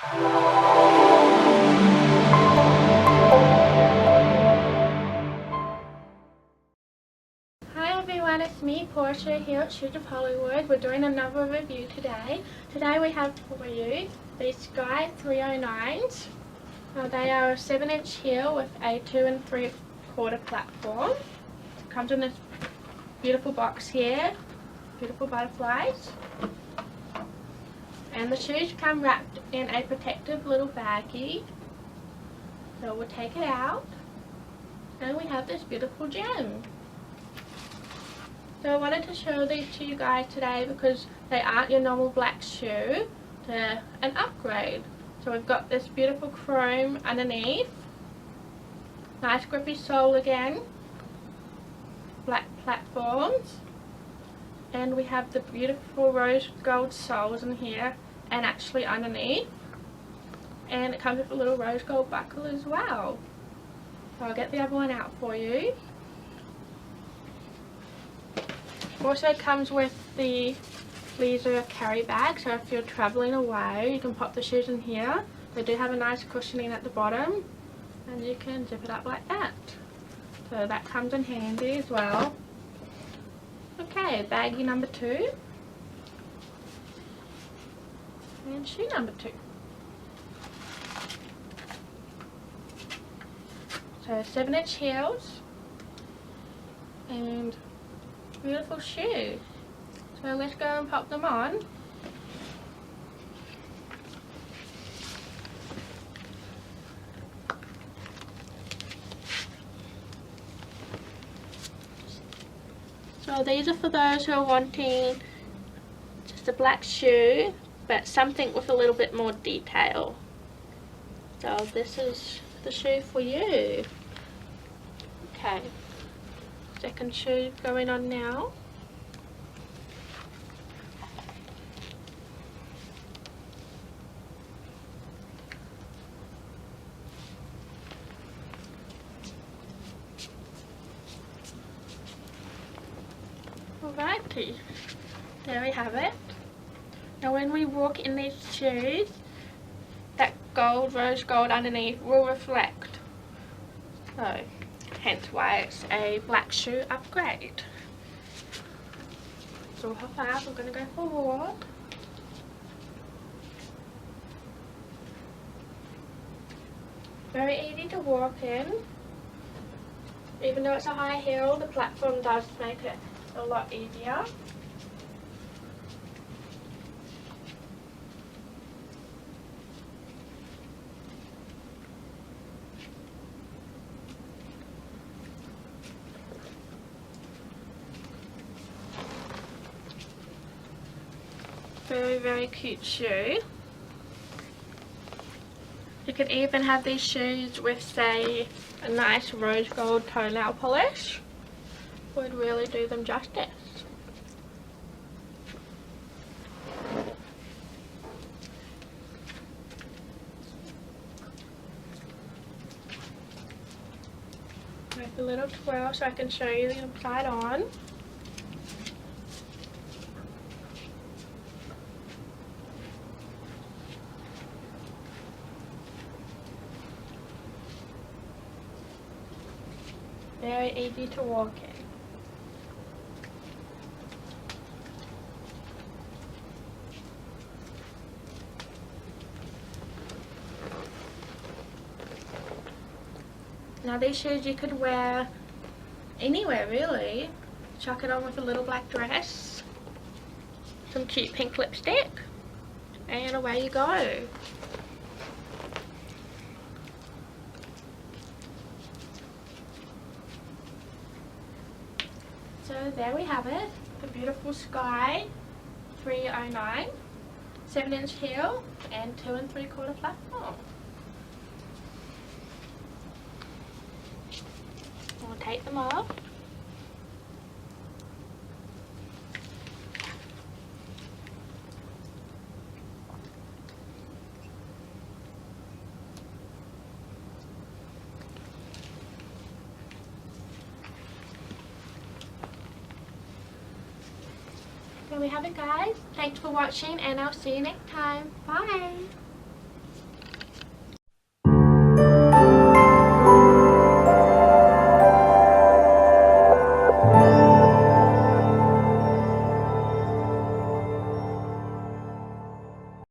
Hi everyone, it's me Portia here at Shoes of Hollywood. We're doing another review today. Today we have for you these Sky-309s. They are a 7-inch heel with a 2 3/4 platform. It comes in this beautiful box here, beautiful butterflies. And the shoes come wrapped in a protective little baggie. So we'll take it out and we have this beautiful gem. So I wanted to show these to you guys today because they aren't your normal black shoe. They're an upgrade. So we've got this beautiful chrome underneath. Nice grippy sole again. Black platforms. And we have the beautiful rose gold soles in here and actually underneath. And it comes with a little rose gold buckle as well. So I'll get the other one out for you. Also comes with the leather carry bag, so if you're travelling away you can pop the shoes in here. They do have a nice cushioning at the bottom and you can zip it up like that. So that comes in handy as well. Okay, baggie number 2 and shoe number 2. So 7-inch heels and beautiful shoe. So let's go and pop them on. So these are for those who are wanting just a black shoe but something with a little bit more detail. So this is the shoe for you. Okay, second shoe going on now. Alrighty, there we have it. Now when we walk in these shoes, that gold, rose gold underneath will reflect. So, hence why it's a black shoe upgrade. So hop out, we're going to go for a walk. Very easy to walk in. Even though it's a high heel, the platform does make it a lot easier. Very, very cute shoe. You could even have these shoes with, say, a nice rose gold toenail polish. Would really do them justice. With a little twirl so I can show you the inside on. Very easy to walk in. Now these shoes you could wear anywhere really. Chuck it on with a little black dress, some cute pink lipstick, and away you go. So there we have it, the beautiful Sky-309, 7-inch heel and 2 3/4 platform. We'll take them off. There we have it guys. Thanks for watching and I'll see you next time. Bye!